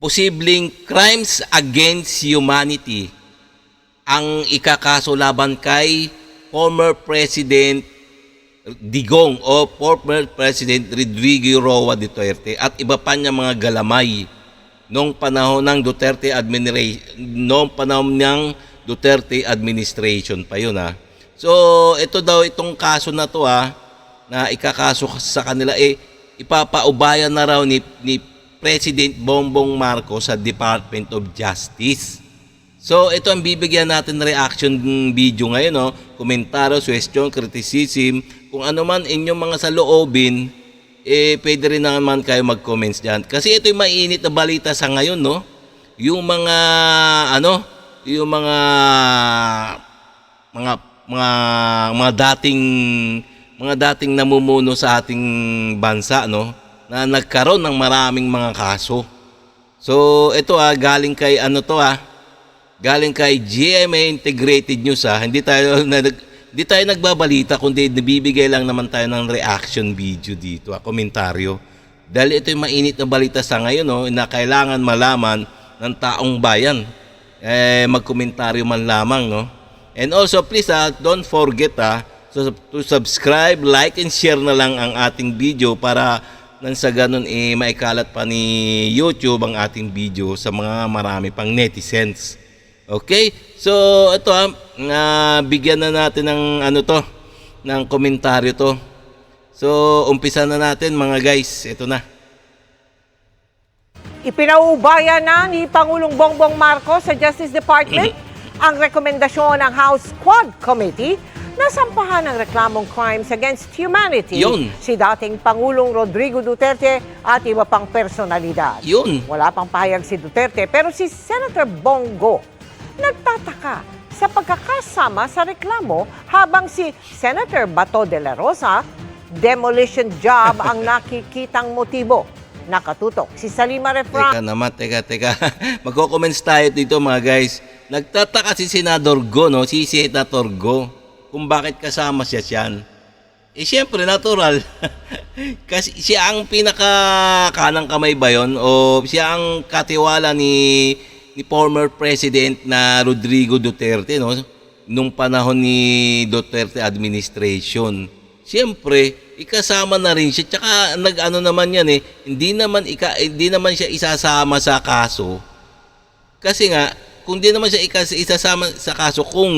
posibleng crimes against humanity ang ikakaso laban kay former President Digong o former President Rodrigo Roa Duterte at iba pa niya mga galamay noong panahon ng Duterte administration pa yun ha. So ito daw itong kaso na to na ikakaso sa kanila ipapaubayan na raw ni President Bongbong Marcos sa Department of Justice. So ito ang bibigyan natin ng reaction video ngayon komentaryo, suggestion, criticism, kung ano man inyong mga saloobin, pwede rin naman kayo mag-comments diyan. Kasi ito yung mainit na balita sa ngayon yung mga yung mga dating namumuno sa ating bansa na nagkaroon ng maraming mga kaso. So ito galing kay galing kay GMA Integrated News Hindi tayo nagbabalita kundi nabibigay lang naman tayo ng reaction video dito, komentaryo. Dahil ito yung mainit na balita sa ngayon na kailangan malaman ng taong bayan. Magkomentaryo man lamang And also please don't forget to subscribe, like and share na lang ang ating video para nang sa ganun maikalat pa ni YouTube ang ating video sa mga marami pang netizens. Okay? So ito bigyan na natin ng ng komentaryo to. So umpisa na natin mga guys. Ito na. Ipinaubaya na ni Pangulong Bongbong Marcos sa Justice Department ang rekomendasyon ng House Quad Committee na sampahan ng reklamong crimes against humanity si dating Pangulong Rodrigo Duterte at iba pang personalidad. Wala pang pahayag si Duterte pero si Senator Bongo nagtataka sa pagkakasama sa reklamo habang si Senator Bato de la Rosa, demolition job ang nakikitang motibo. Nakatutok si Salima Refran. Teka. Magko-comments tayo dito mga guys. Nagtataka si Senador Go, si Senator Go, kung bakit kasama siya siyan. Siyempre, natural. Kasi siya ang pinaka-kanang kamay ba yun? O siya ang katiwala ni former President na Rodrigo Duterte, nung panahon ni Duterte administration. Siyempre, ikasama na rin siya. Tsaka naman yan hindi naman siya isasama sa kaso. Kasi nga, kung di naman siya isasama sa kaso kung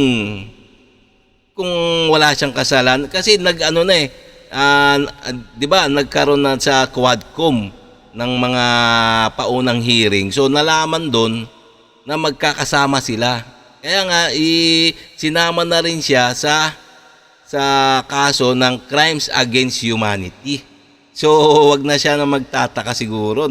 wala siyang kasalan. Kasi di ba, nagkaroon na sa Quadcom ng mga paunang hearing. So nalaman doon na magkakasama sila. Kaya nga sinama na rin siya sa kaso ng crimes against humanity. So wag na siya na magtataka siguro,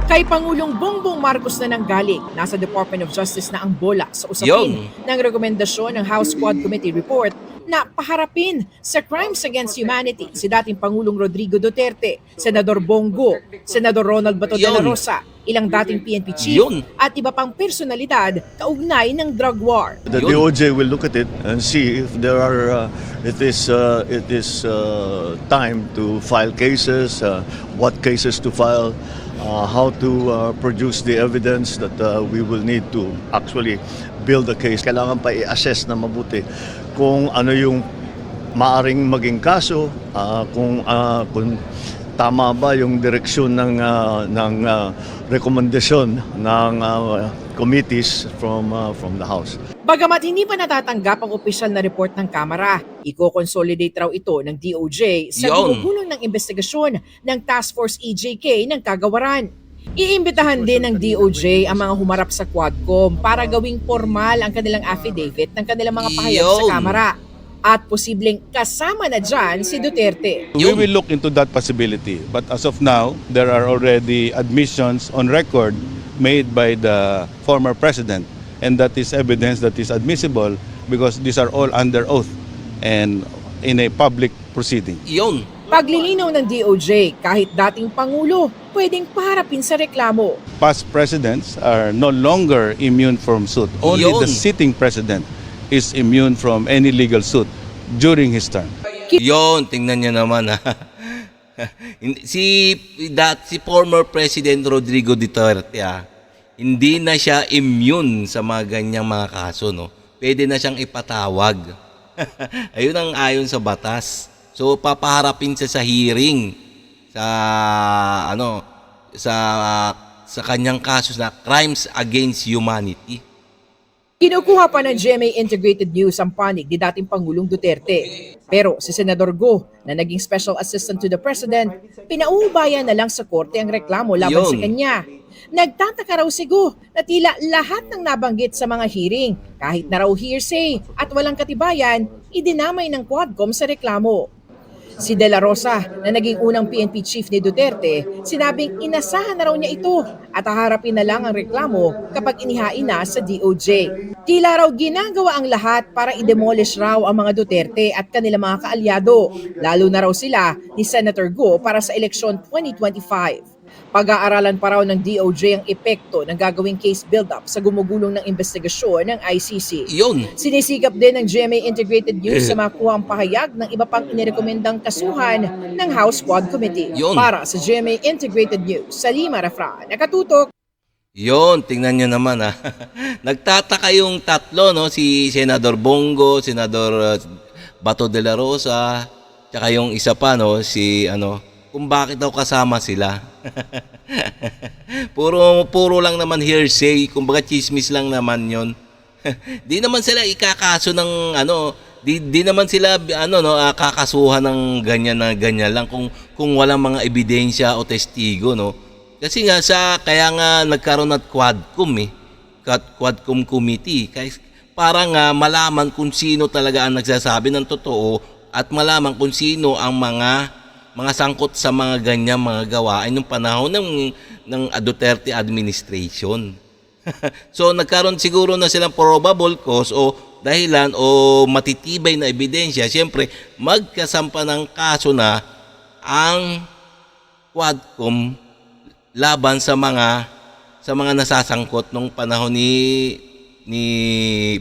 Kay Pangulong Bongbong Marcos na nanggaling, nasa Department of Justice na ang bola sa usapin ng rekomendasyon ng House Quad Committee report na paharapin sa crimes against humanity si dating Pangulong Rodrigo Duterte, Senador Bongo, Senador Ronald Bato de la Rosa, ilang dating PNP chief at iba pang personalidad kaugnay ng drug war. The DOJ will look at it and see if there are it is time to file cases, what cases to file, how to produce the evidence that we will need to actually build a case. Kailangan pa i-assess na mabuti kung ano yung maaring maging kaso, kung tama ba yung direksyon ng rekomendasyon ng committees from the House. Bagamat hindi pa natatanggap ang opisyal na report ng Kamara, i-consolidate raw ito ng DOJ sa gugulong ng investigasyon ng Task Force EJK ng Kagawaran. Iimbitahan din ng DOJ ang mga humarap sa Quadcom para gawing formal ang kanilang affidavit ng kanilang mga pahayag sa Kamara. At posibleng kasama na dyan si Duterte. We will look into that possibility. But as of now, there are already admissions on record made by the former president. And that is evidence that is admissible because these are all under oath and in a public proceeding. Paglilinaw ng DOJ, kahit dating Pangulo, pwedeng paharapin sa reklamo. Past presidents are no longer immune from suit. Only the sitting president is immune from any legal suit during his term. Tingnan niyo naman Si former President Rodrigo Duterte, hindi na siya immune sa mga ganyang mga kaso, no? Pwede na siyang ipatawag. Ayun ang ayon sa batas. So papaharapin siya sa hearing sa sa kanyang kaso na crimes against humanity. Kinukuha pa ng GMA Integrated News ang panig ni dating Pangulong Duterte. Pero si Senador Go, na naging Special Assistant to the President, pinauubayan na lang sa korte ang reklamo laban sa kanya. Nagtataka raw si Go na tila lahat ng nabanggit sa mga hearing, kahit na raw hearsay at walang katibayan, idinamay ng Quadcom sa reklamo. Si De La Rosa, na naging unang PNP chief ni Duterte, sinabing inasahan na raw niya ito at haharapin na lang ang reklamo kapag inihain na sa DOJ. Tila raw ginagawa ang lahat para i-demolish raw ang mga Duterte at kanilang mga kaalyado, lalo na raw sila ni Senator Go para sa eleksyon 2025. Pag-aaralan pa raw ng DOJ ang epekto ng gagawing case build-up sa gumugulong ng investigasyon ng ICC. Yun. Sinisikap din ng GMA Integrated News sa makuha ang pahayag ng iba pang inirekomendang kasuhan ng House Quad Committee. Yun. Para sa GMA Integrated News, Salima Rafran, nakatutok. Yon, tingnan nyo naman Nagtataka yung tatlo, no? Si Senador Bongo, Senador Bato de la Rosa, tsaka yung isa pa, no? Si kung bakit daw kasama sila. puro lang naman hearsay, kumbaga chismis lang naman yon. Di naman sila ikakaso ng di naman sila kakasuhan ng ganyan na ganyan lang kung walang mga ebidensya o testigo, no. Kasi nga kaya nga nagkaroon ng Quadcom committee para nga malaman kung sino talaga ang nagsasabi ng totoo at malaman kung sino ang mga sangkot sa mga ganyang mga gawain nung panahon ng Duterte administration. So nagkaroon siguro na silang probable cause o dahilan o matitibay na ebidensya. Siyempre, magkasampa ng kaso na ang Quadcom laban sa mga nasasangkot nung panahon ni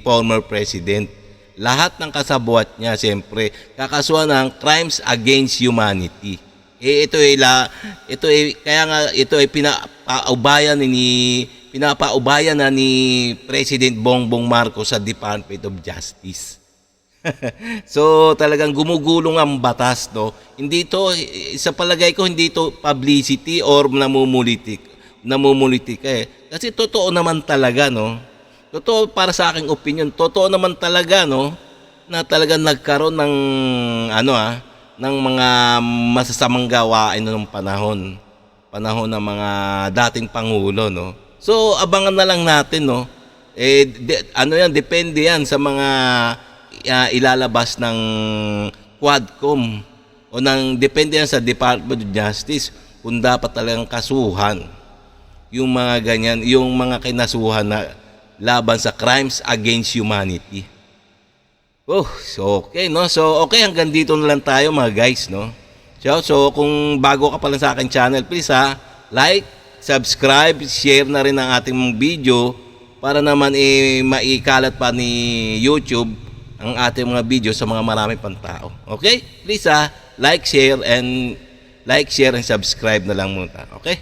former president. Lahat ng kasabwat niya, siyempre, kakasuhan ng crimes against humanity. Ito ay pinapaubayan na ni President Bongbong Marcos sa Department of Justice. So talagang gumugulong ang batas, no. Hindi to, sa palagay ko, hindi to publicity or namumulitik kasi totoo naman talaga, no. Totoo, para sa aking opinion, totoo naman talaga, no, na talagang nagkaroon ng ng mga masasamang gawain noong panahon ng mga dating pangulo, no. So abangan na lang natin, no. Depende yan sa mga ilalabas ng Quadcom o depende yan sa Department of Justice kung dapat talagang kasuhan yung mga ganyan, yung mga kinasuhan na laban sa crimes against humanity. So okay, no? So okay, hanggang dito na lang tayo mga guys, no? So kung bago ka pa lang sa aking channel, please like, subscribe, share na rin ang ating video para naman maikalat pa ni YouTube ang ating mga video sa mga marami pang tao. Okay? Please like, share and subscribe na lang muna. Okay?